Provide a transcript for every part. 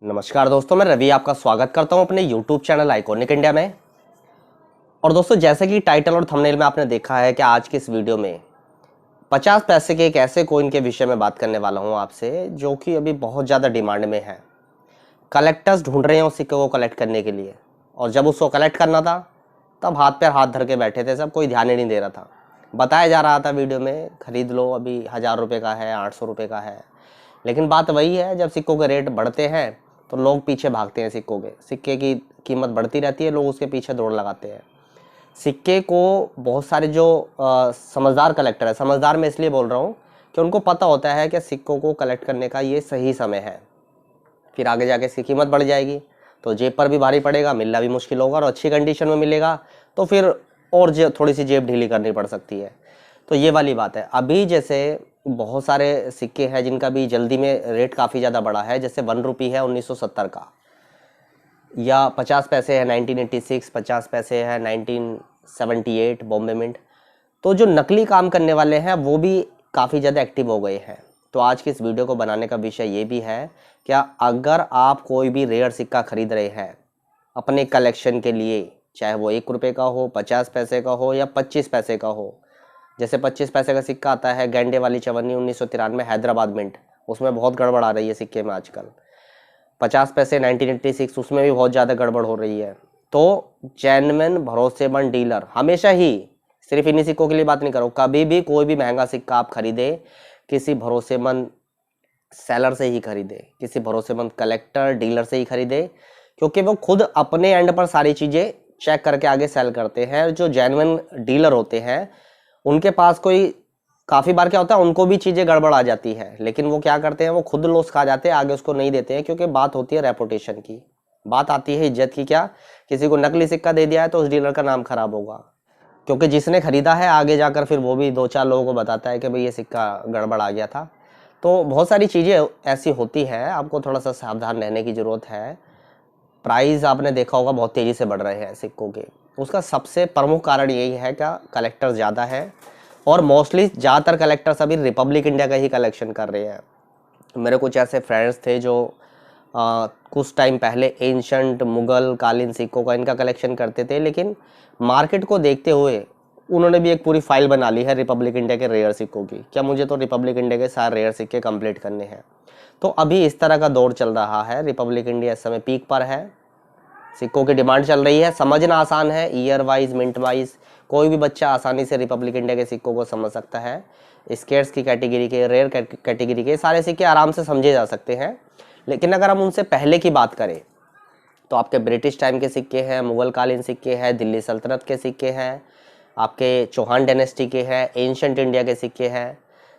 नमस्कार दोस्तों, मैं रवि आपका स्वागत करता हूं अपने YouTube चैनल आइकॉनिक इंडिया में। और दोस्तों, जैसे कि टाइटल और थंबनेल में आपने देखा है कि आज की इस वीडियो में 50 पैसे के एक ऐसे कॉइन के विषय में बात करने वाला हूं आपसे, जो कि अभी बहुत ज़्यादा डिमांड में है। कलेक्टर्स ढूंढ रहे हैं उस सिक्के को कलेक्ट करने के लिए, और जब उसको कलेक्ट करना था तब हाथ पे हाथ धर के बैठे थे सब, कोई ध्यान ही नहीं दे रहा था। बताया जा रहा था वीडियो में, खरीद लो, अभी 1000 रुपये का है, 800 रुपये का है। लेकिन बात वही है, जब सिक्कों के रेट बढ़ते हैं तो लोग पीछे भागते हैं। सिक्के की कीमत बढ़ती रहती है, लोग उसके पीछे दौड़ लगाते हैं। सिक्के को बहुत सारे जो समझदार कलेक्टर है, समझदार मैं इसलिए बोल रहा हूँ कि उनको पता होता है कि सिक्कों को कलेक्ट करने का ये सही समय है। फिर आगे जाके इसकी कीमत बढ़ जाएगी तो जेब पर भी भारी पड़ेगा, मिलना भी मुश्किल होगा, और अच्छी कंडीशन में मिलेगा तो फिर और थोड़ी सी जेब ढीली करनी पड़ सकती है। तो ये वाली बात है। अभी जैसे बहुत सारे सिक्के हैं जिनका भी जल्दी में रेट काफ़ी ज़्यादा बढ़ा है, जैसे 1 रुपी है 1970 का, या 50 पैसे है 1986, 50 पैसे है 1978 बॉम्बे मिंट। तो जो नकली काम करने वाले हैं वो भी काफ़ी ज़्यादा एक्टिव हो गए हैं। तो आज की इस वीडियो को बनाने का विषय ये भी है, क्या अगर आप कोई भी रेयर सिक्का खरीद रहे हैं अपने कलेक्शन के लिए, चाहे वो 1 रुपये का हो, 50 पैसे का हो या 25 पैसे का हो। जैसे 25 पैसे का सिक्का आता है गेंडे वाली चवन्नी 1993 हैदराबाद मिंट, उसमें बहुत गड़बड़ आ रही है सिक्के में आजकल। 50 पैसे 1986, उसमें भी बहुत ज़्यादा गड़बड़ हो रही है। तो जेन्युइन भरोसेमंद डीलर हमेशा ही, सिर्फ इन्हीं सिक्कों के लिए बात नहीं करो, कभी भी कोई भी महंगा सिक्का आप खरीदे किसी भरोसेमंद सेलर से ही खरीदे, किसी भरोसेमंद कलेक्टर डीलर से ही खरीदे, क्योंकि वो खुद अपने एंड पर सारी चीज़ें चेक करके आगे सेल करते हैं। जो जेन्युइन डीलर होते हैं उनके पास कोई, काफ़ी बार क्या होता है, उनको भी चीज़ें गड़बड़ आ जाती है, लेकिन वो क्या करते हैं, वो खुद लॉस खा जाते हैं, आगे उसको नहीं देते हैं, क्योंकि बात होती है रेपुटेशन की, बात आती है इज्जत की। क्या किसी को नकली सिक्का दे दिया है तो उस डीलर का नाम खराब होगा, क्योंकि जिसने खरीदा है आगे जाकर फिर वो भी 2-4 लोगों को बताता है कि भाई ये सिक्का गड़बड़ आ गया था। तो बहुत सारी चीज़ें ऐसी होती हैं, आपको थोड़ा सा सावधान रहने की ज़रूरत है। प्राइस आपने देखा होगा बहुत तेज़ी से बढ़ रहे हैं सिक्कों के, उसका सबसे प्रमुख कारण यही है क्या, कलेक्टर ज़्यादा है, और मोस्टली ज़्यादातर कलेक्टर्स अभी रिपब्लिक इंडिया का ही कलेक्शन कर रहे हैं। मेरे कुछ ऐसे फ्रेंड्स थे जो कुछ टाइम पहले एंशंट मुगल कालीन सिक्कों का इनका कलेक्शन करते थे, लेकिन मार्केट को देखते हुए उन्होंने भी एक पूरी फाइल बना ली है रिपब्लिक इंडिया के रेयर सिक्कों की। क्या मुझे तो रिपब्लिक इंडिया के सारे रेयर सिक्के कंप्लीट करने हैं। तो अभी इस तरह का दौर चल रहा है, रिपब्लिक इंडिया इस समय पीक पर है, सिक्कों की डिमांड चल रही है। समझना आसान है, ईयर वाइज मिंट वाइज कोई भी बच्चा आसानी से रिपब्लिक इंडिया के सिक्कों को समझ सकता है। स्केर्स की कैटेगरी के, रेयर कैटेगरी के सारे सिक्के आराम से समझे जा सकते हैं। लेकिन अगर हम उनसे पहले की बात करें तो आपके ब्रिटिश टाइम के सिक्के हैं, मुगल कालीन सिक्के हैं, दिल्ली सल्तनत के सिक्के हैं, आपके चौहान डायनेस्टी के हैं, एंशंट इंडिया के सिक्के हैं।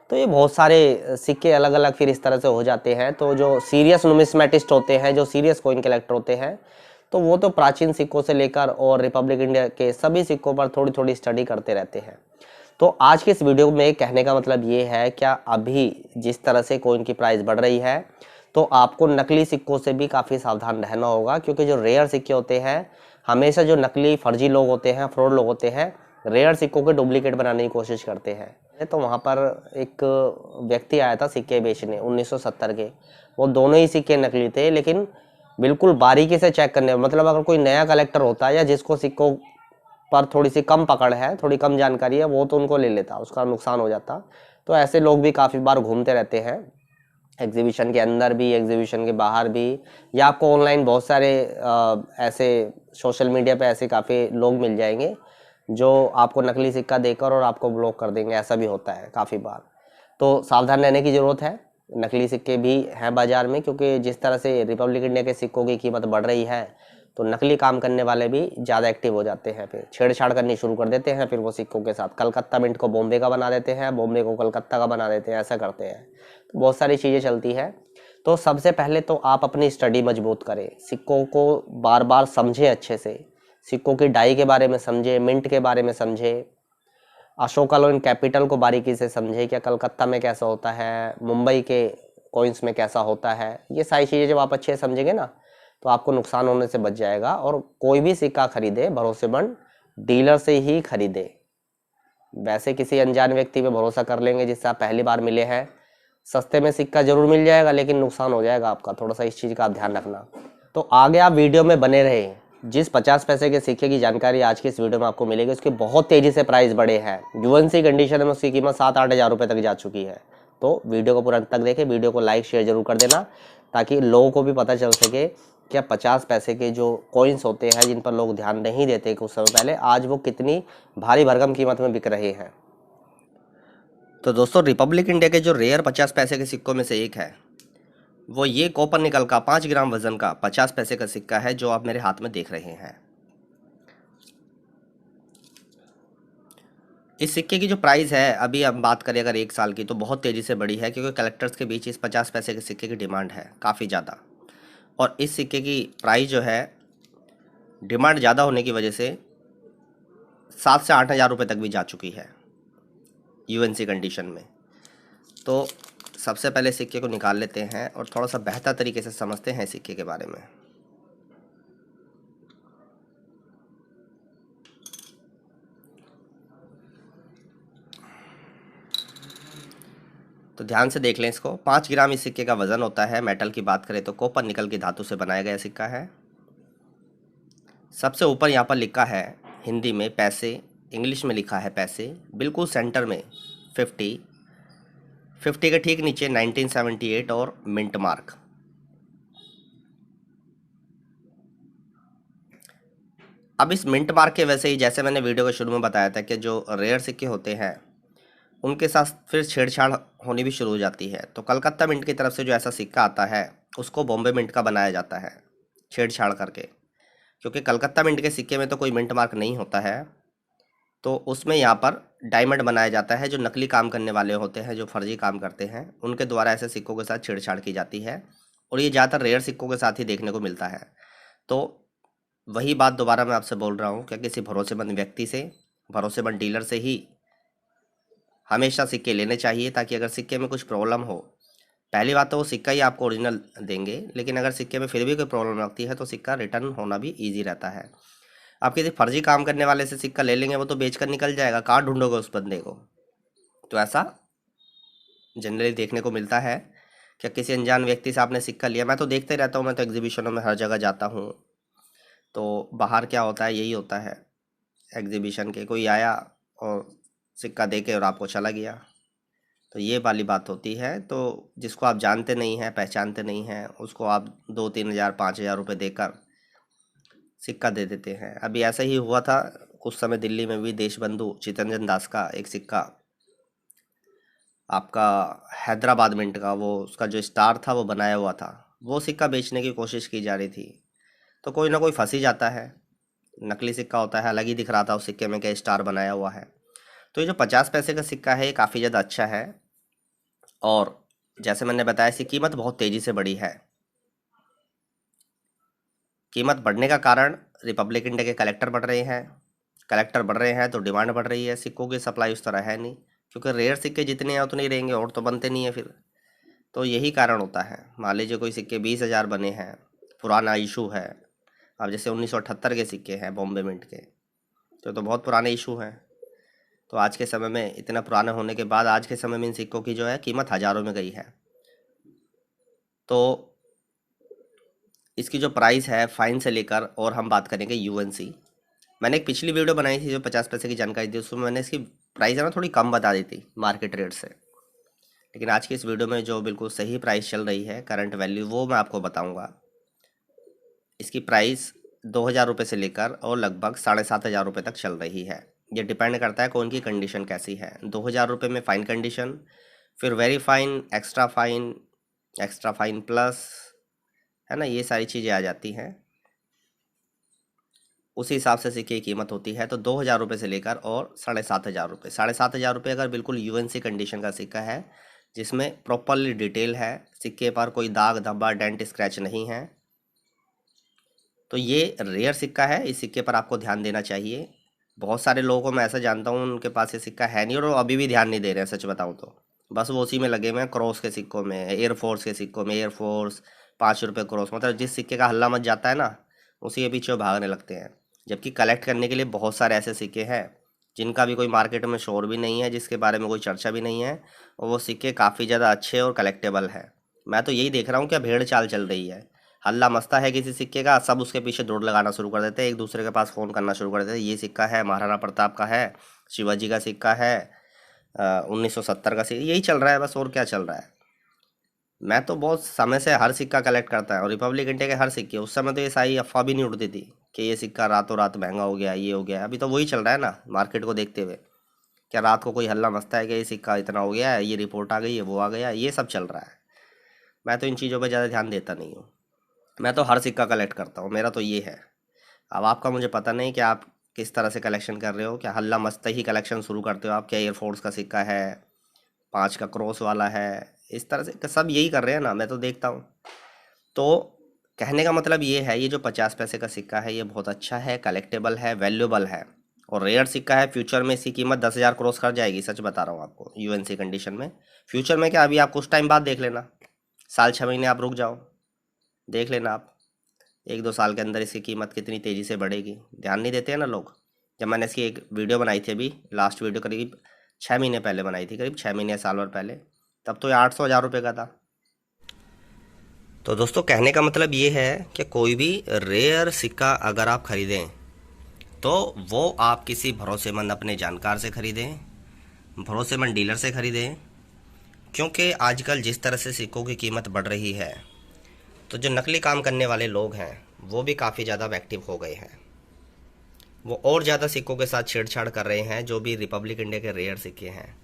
तो ये बहुत सारे सिक्के अलग अलग फिर इस तरह से हो जाते हैं। तो जो सीरियस नुमिस्मेटिस्ट होते हैं, जो सीरियस कॉइन कलेक्टर होते हैं, तो वो तो प्राचीन सिक्कों से लेकर और रिपब्लिक इंडिया के सभी सिक्कों पर थोड़ी थोड़ी स्टडी करते रहते हैं। तो आज के इस वीडियो में कहने का मतलब ये है, क्या अभी जिस तरह से कॉइन की प्राइस बढ़ रही है तो आपको नकली सिक्कों से भी काफ़ी सावधान रहना होगा, क्योंकि जो रेयर सिक्के होते हैं, हमेशा जो नकली फर्जी लोग होते हैं, फ्रॉड लोग होते हैं, रेयर सिक्कों के डुप्लीकेट बनाने की कोशिश करते हैं। तो वहाँ पर एक व्यक्ति आया था सिक्के बेचने 1970 के, वो दोनों ही सिक्के नकली थे, लेकिन बिल्कुल बारीकी से चेक करने, मतलब अगर कोई नया कलेक्टर होता है या जिसको सिक्कों पर थोड़ी सी कम पकड़ है, थोड़ी कम जानकारी है, वो तो उनको ले लेता, उसका नुकसान हो जाता। तो ऐसे लोग भी काफ़ी बार घूमते रहते हैं, एग्जीबिशन के अंदर भी, एग्जीबिशन के बाहर भी, या आपको ऑनलाइन बहुत सारे ऐसे सोशल मीडिया पे ऐसे काफ़ी लोग मिल जाएंगे जो आपको नकली सिक्का देकर और आपको ब्लॉक कर देंगे। ऐसा भी होता है काफ़ी बार। तो सावधान रहने की ज़रूरत है। नकली सिक्के भी हैं बाज़ार में, क्योंकि जिस तरह से रिपब्लिक इंडिया के सिक्कों की कीमत बढ़ रही है तो नकली काम करने वाले भी ज़्यादा एक्टिव हो जाते हैं, फिर छेड़छाड़ करनी शुरू कर देते हैं। फिर वो सिक्कों के साथ कलकत्ता मिंट को बॉम्बे का बना देते हैं, बॉम्बे को कलकत्ता का बना देते हैं, ऐसा करते हैं। तो बहुत सारी चीज़ें चलती है। तो सबसे पहले तो आप अपनी स्टडी मजबूत करें, सिक्कों को बार बार समझें अच्छे से, सिक्कों की डाई के बारे में समझें, मिंट के बारे में समझें, अशोकालोन कैपिटल को बारीकी से समझे, क्या कलकत्ता में कैसा होता है, मुंबई के कॉइन्स में कैसा होता है। ये सारी चीज़ें जब आप अच्छे से समझेंगे ना तो आपको नुकसान होने से बच जाएगा। और कोई भी सिक्का खरीदे भरोसेमंद डीलर से ही खरीदे। वैसे किसी अनजान व्यक्ति पे भरोसा कर लेंगे जिससे आप पहली बार मिले हैं सस्ते में सिक्का जरूर मिल जाएगा, लेकिन नुकसान हो जाएगा आपका, थोड़ा सा इस चीज़ का आप ध्यान रखना। तो आगे आप वीडियो में बने रहे। जिस 50 पैसे के सिक्के की जानकारी आज की इस वीडियो में आपको मिलेगी, उसके बहुत तेज़ी से प्राइस बढ़े हैं। यूएनसी कंडीशन में उसकी कीमत 7-8 हज़ार रुपये तक जा चुकी है। तो वीडियो को पूरा अंत तक देखें, वीडियो को लाइक शेयर जरूर कर देना, ताकि लोगों को भी पता चल सके कि 50 पैसे के जो कॉइन्स होते हैं, जिन पर लोग ध्यान नहीं देते कुछ समय पहले, आज वो कितनी भारी भरकम कीमत में बिक रहे हैं। तो दोस्तों, रिपब्लिक इंडिया के जो रेयर 50 पैसे के सिक्कों में से एक है, वो ये कॉपर निकल का 5 ग्राम वजन का 50 पैसे का सिक्का है, जो आप मेरे हाथ में देख रहे हैं। इस सिक्के की जो प्राइस है, अभी हम बात करें अगर 1 साल की, तो बहुत तेज़ी से बढ़ी है, क्योंकि कलेक्टर्स के बीच इस 50 पैसे के सिक्के की डिमांड है काफ़ी ज़्यादा। और इस सिक्के की प्राइस जो है, डिमांड ज़्यादा होने की वजह से 7 से 8 हज़ार रुपये तक भी जा चुकी है यूएनसी कंडीशन में। तो सबसे पहले सिक्के को निकाल लेते हैं और थोड़ा सा बेहतर तरीके से समझते हैं सिक्के के बारे में। तो ध्यान से देख लें इसको। 5 ग्राम इस सिक्के का वजन होता है। मेटल की बात करें तो कॉपर निकल की धातु से बनाया गया सिक्का है। सबसे ऊपर यहाँ पर लिखा है हिंदी में पैसे, इंग्लिश में लिखा है पैसे। बिल्कुल सेंटर में 50, 50 के ठीक नीचे 1978 और मिंट मार्क। अब इस मिंट मार्क के वैसे ही, जैसे मैंने वीडियो के शुरू में बताया था कि जो रेयर सिक्के होते हैं उनके साथ फिर छेड़छाड़ होनी भी शुरू हो जाती है। तो कलकत्ता मिंट की तरफ से जो ऐसा सिक्का आता है, उसको बॉम्बे मिंट का बनाया जाता है छेड़छाड़ करके, क्योंकि कलकत्ता मिंट के सिक्के में तो कोई मिंट मार्क नहीं होता है। तो उसमें यहाँ पर डायमंड बनाया जाता है। जो नकली काम करने वाले होते हैं, जो फर्जी काम करते हैं, उनके द्वारा ऐसे सिक्कों के साथ छेड़छाड़ की जाती है, और ये ज़्यादातर रेयर सिक्कों के साथ ही देखने को मिलता है। तो वही बात दोबारा मैं आपसे बोल रहा हूँ कि किसी भरोसेमंद व्यक्ति से, भरोसेमंद डीलर से ही हमेशा सिक्के लेने चाहिए, ताकि अगर सिक्के में कुछ प्रॉब्लम हो, पहली बात तो वो सिक्का ही आपको ओरिजिनल देंगे, लेकिन अगर सिक्के में फिर भी कोई प्रॉब्लम लगती है तो सिक्का रिटर्न होना भी ईजी रहता है। आप किसी फर्जी काम करने वाले से सिक्का ले लेंगे, वो तो बेच कर निकल जाएगा, कहाँ ढूंढोगे उस बंदे को। तो ऐसा जनरली देखने को मिलता है कि किसी अनजान व्यक्ति से आपने सिक्का लिया। मैं तो देखते रहता हूँ, मैं तो एग्जीबिशनों में हर जगह जाता हूँ, तो बाहर क्या होता है, यही होता है एग्जीबिशन के, कोई आया और सिक्का दे के और आपको चला गया। तो ये वाली बात होती है। तो जिसको आप जानते नहीं हैं, पहचानते नहीं हैं, उसको आप 2-3 हज़ार 5 हज़ार रुपये देकर सिक्का दे देते हैं। अभी ऐसा ही हुआ था कुछ समय दिल्ली में भी। देशबंधु चित्तरंजन दास का एक सिक्का, आपका हैदराबाद मिंट का, वो उसका जो स्टार था वो बनाया हुआ था, वो सिक्का बेचने की कोशिश की जा रही थी। तो कोई ना कोई फंस ही जाता है। नकली सिक्का होता है, अलग ही दिख रहा था उस सिक्के में क्या स्टार बनाया हुआ है। तो ये जो 50 पैसे का सिक्का है, ये काफ़ी ज़्यादा अच्छा है। और जैसे मैंने बताया, इसकी कीमत बहुत तेज़ी से बढ़ी है। कीमत बढ़ने का कारण रिपब्लिक इंडिया के कलेक्टर बढ़ रहे हैं। कलेक्टर बढ़ रहे हैं तो डिमांड बढ़ रही है। सिक्कों की सप्लाई उस तरह है नहीं, क्योंकि रेयर सिक्के जितने हैं उतने ही रहेंगे, और तो बनते नहीं है फिर। तो यही कारण होता है। मान लीजिए कोई सिक्के 20 हज़ार बने हैं, पुराना इशू है। अब जैसे 1978 के सिक्के हैं बॉम्बे मिंट के, तो बहुत पुराने इशू हैं। तो आज के समय में, इतना पुराने होने के बाद, आज के समय में इन सिक्कों की जो है कीमत हज़ारों में गई है। तो इसकी जो प्राइस है फाइन से लेकर, और हम बात करेंगे यूएनसी। मैंने एक पिछली वीडियो बनाई थी जो 50 पैसे की जानकारी थी, उसमें मैंने इसकी प्राइस है ना थोड़ी कम बता दी थी मार्केट रेट से। लेकिन आज की इस वीडियो में जो बिल्कुल सही प्राइस चल रही है, करंट वैल्यू, वो मैं आपको बताऊंगा। इसकी प्राइस 2 हज़ार रुपये से लेकर और लगभग 7,500 रुपये तक चल रही है। ये डिपेंड करता है कौन की कंडीशन कैसी है। 2 हज़ार रुपये में फाइन कंडीशन, फिर very fine, extra fine, extra fine plus, है ना, ये सारी चीज़ें आ जाती हैं। उसी हिसाब से सिक्के की कीमत होती है। तो 2 हज़ार रुपये से लेकर और 7,500 रुपये, 7,500 अगर बिल्कुल यूएनसी कंडीशन का सिक्का है, जिसमें प्रॉपरली डिटेल है, सिक्के पर कोई दाग धब्बा डेंट स्क्रैच नहीं है, तो ये रेयर सिक्का है। इस सिक्के पर आपको ध्यान देना चाहिए। बहुत सारे लोगों को मैं ऐसा जानता हूँ, उनके पास ये सिक्का है नहीं, और वो अभी भी ध्यान नहीं दे रहे हैं, सच बताऊँ तो। बस वो उसी में लगे हुए हैं, क्रॉस के सिक्कों में, एयरफोर्स के सिक्कों में, एयरफोर्स 5 रुपये क्रॉस, मतलब जिस सिक्के का हल्ला मच जाता है ना, उसी के पीछे वो भागने लगते हैं। जबकि कलेक्ट करने के लिए बहुत सारे ऐसे सिक्के हैं जिनका भी कोई मार्केट में शोर भी नहीं है, जिसके बारे में कोई चर्चा भी नहीं है, और वो सिक्के काफ़ी ज़्यादा अच्छे और कलेक्टेबल है। मैं तो यही देख रहा हूँ क्या भेड़ चाल चल रही है। हल्ला मस्ता है किसी सिक्के का, सब उसके पीछे दौड़ लगाना शुरू कर देते हैं, एक दूसरे के पास फ़ोन करना शुरू कर देते हैं, ये सिक्का है, महाराणा प्रताप का है, शिवाजी का सिक्का है, 1970 का सिक्का, यही चल रहा है बस, और क्या चल रहा है। मैं तो बहुत समय से हर सिक्का कलेक्ट करता है, और रिपब्लिक इंडिया के हर सिक्के, उस समय तो ये सारी अफवाह भी नहीं उड़ती थी कि ये सिक्का रातों रात महंगा हो गया, ये हो गया। अभी तो वही चल रहा है ना मार्केट को देखते हुए। क्या रात को कोई हल्ला मचता है कि ये सिक्का इतना हो गया है, ये रिपोर्ट आ गई है, वो आ गया, ये सब चल रहा है। मैं तो इन चीज़ों पे ज़्यादा ध्यान देता नहीं हूँ। मैं तो हर सिक्का कलेक्ट करता हूँ, मेरा तो ये है। अब आपका मुझे पता नहीं कि आप किस तरह से कलेक्शन कर रहे हो। क्या हल्ला मचते ही कलेक्शन शुरू करते हो आप? क्या एयरफोर्स का सिक्का है, 5 का क्रॉस वाला है, इस तरह से सब यही कर रहे हैं ना, मैं तो देखता हूँ। तो कहने का मतलब ये है, ये जो 50 पैसे का सिक्का है ये बहुत अच्छा है, कलेक्टेबल है, वैल्यूएबल है और रेयर सिक्का है। फ्यूचर में इसकी कीमत 10,000 क्रॉस कर जाएगी, सच बता रहा हूँ आपको, यूएनसी कंडीशन में। फ्यूचर में क्या, अभी आप कुछ टाइम बाद देख लेना, साल 6 महीने आप रुक जाओ, देख लेना आप 1-2 साल के अंदर इसकी कीमत कितनी तेज़ी से बढ़ेगी। ध्यान नहीं देते हैं ना लोग। जब मैंने इसकी एक वीडियो बनाई थी, अभी लास्ट वीडियो करीब 6 महीने पहले बनाई थी, करीब 6 महीने या साल भर पहले, तब तो ये 800-1000 रुपये का था। तो दोस्तों कहने का मतलब ये है कि कोई भी रेयर सिक्का अगर आप ख़रीदें तो वो आप किसी भरोसेमंद अपने जानकार से ख़रीदें, भरोसेमंद डीलर से ख़रीदें। क्योंकि आजकल जिस तरह से सिक्कों की कीमत बढ़ रही है, तो जो नकली काम करने वाले लोग हैं वो भी काफ़ी ज़्यादा एक्टिव हो गए हैं। वो और ज़्यादा सिक्कों के साथ छेड़छाड़ कर रहे हैं, जो भी रिपब्लिक इंडिया के रेयर सिक्के हैं।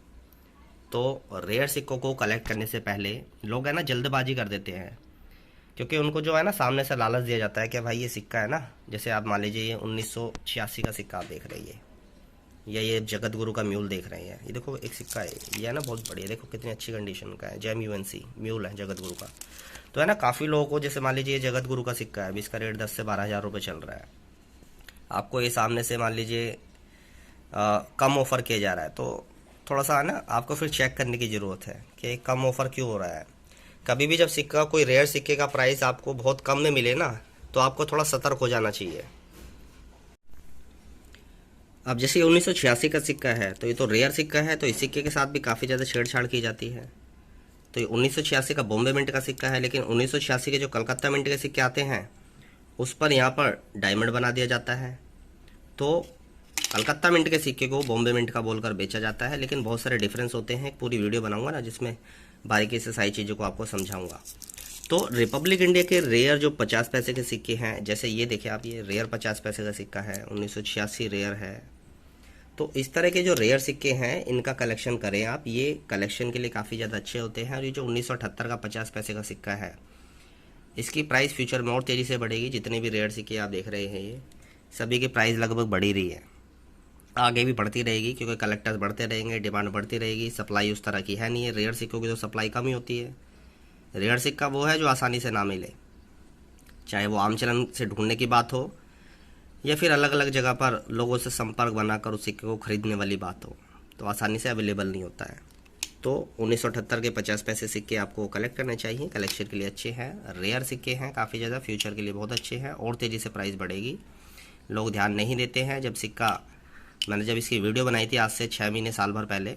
तो रेयर सिक्कों को कलेक्ट करने से पहले लोग है ना जल्दबाजी कर देते हैं, क्योंकि उनको जो है ना सामने से लालच दिया जाता है कि भाई ये सिक्का है ना, जैसे आप मान लीजिए ये 1986 का सिक्का आप देख रहे हैं, या ये जगत गुरु का म्यूल देख रहे हैं, ये देखो एक सिक्का है, ये है ना बहुत बढ़िया, देखो कितनी अच्छी कंडीशन का है, जेम यूएनसी म्यूल है जगत गुरु का। तो है ना काफ़ी लोगों को, जैसे मान लीजिए ये जगत गुरु का सिक्का है, अभी इसका रेट 10 से 12,000 रुपये चल रहा है। आपको ये सामने से मान लीजिए कम ऑफ़र किया जा रहा है, तो थोड़ा सा है ना आपको फिर चेक करने की ज़रूरत है कि कम ऑफ़र क्यों हो रहा है। कभी भी जब सिक्का, कोई रेयर सिक्के का प्राइस आपको बहुत कम में मिले ना, तो आपको थोड़ा सतर्क हो जाना चाहिए। अब जैसे 1986 का सिक्का है, तो ये तो रेयर सिक्का है, तो इस सिक्के के साथ भी काफ़ी ज़्यादा छेड़छाड़ की जाती है। तो ये 1986 का बॉम्बे मिंट का सिक्का है, लेकिन 1986 के जो कलकत्ता मिंट के सिक्के आते हैं उस पर यहाँ पर डायमंड बना दिया जाता है। तो कलकत्ता मिंट के सिक्के को बॉम्बे मिंट का बोलकर बेचा जाता है, लेकिन बहुत सारे डिफरेंस होते हैं। एक पूरी वीडियो बनाऊंगा ना जिसमें बारीकी से सारी चीज़ों को आपको समझाऊंगा। तो रिपब्लिक इंडिया के रेयर जो 50 पैसे के सिक्के हैं, जैसे ये देखिए आप, ये रेयर 50 पैसे का सिक्का है, 1986 रेयर है। तो इस तरह के जो रेयर सिक्के हैं इनका कलेक्शन करें आप, ये कलेक्शन के लिए काफ़ी ज़्यादा अच्छे होते हैं। और ये जो 1978 का 50 पैसे का सिक्का है, इसकी प्राइस फ्यूचर में और तेज़ी से बढ़ेगी। जितने भी रेयर सिक्के आप देख रहे हैं ये सभी की प्राइस लगभग बढ़ ही रही है, आगे भी बढ़ती रहेगी, क्योंकि कलेक्टर्स बढ़ते रहेंगे, डिमांड बढ़ती रहेगी। सप्लाई उस तरह की है नहीं है, रेयर सिक्कों की तो सप्लाई कम ही होती है। रेयर सिक्का वो है जो आसानी से ना मिले, चाहे वो आम चलन से ढूंढने की बात हो या फिर अलग अलग जगह पर लोगों से संपर्क बनाकर उस सिक्के को खरीदने वाली बात हो, तो आसानी से अवेलेबल नहीं होता है। तो 1978 के 50 पैसे सिक्के आपको कलेक्ट करने चाहिए, कलेक्शन के लिए अच्छे हैं। रेयर सिक्के हैं काफ़ी ज़्यादा, फ्यूचर के लिए बहुत अच्छे हैं, और तेज़ी से प्राइस बढ़ेगी। लोग ध्यान नहीं देते हैं। जब सिक्का, मैंने जब इसकी वीडियो बनाई थी आज से 6 महीने साल भर पहले,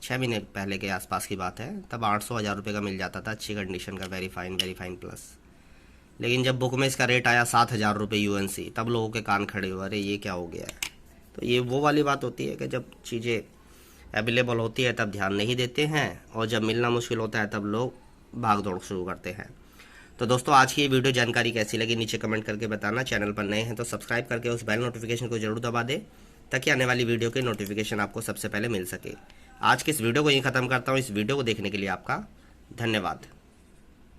6 महीने पहले के आसपास की बात है, तब 800-1000 रुपये का मिल जाता था अच्छी कंडीशन का, वेरी फाइन प्लस। लेकिन जब बुक में इसका रेट आया 7,000 रुपये यूएनसी, तब लोगों के कान खड़े हुए, अरे ये क्या हो गया है। तो ये वो वाली बात होती है कि जब चीज़ें अवेलेबल होती है तब ध्यान नहीं देते हैं, और जब मिलना मुश्किल होता है तब लोग भाग दौड़ शुरू करते हैं। तो दोस्तों आज की ये वीडियो जानकारी कैसी लगी नीचे कमेंट करके बताना। चैनल पर नए हैं तो सब्सक्राइब करके उस बेल नोटिफिकेशन को जरूर दबा दें, ताकि आने वाली वीडियो की नोटिफिकेशन आपको सबसे पहले मिल सके। आज की इस वीडियो को यहीं ख़त्म करता हूँ। इस वीडियो को देखने के लिए आपका धन्यवाद।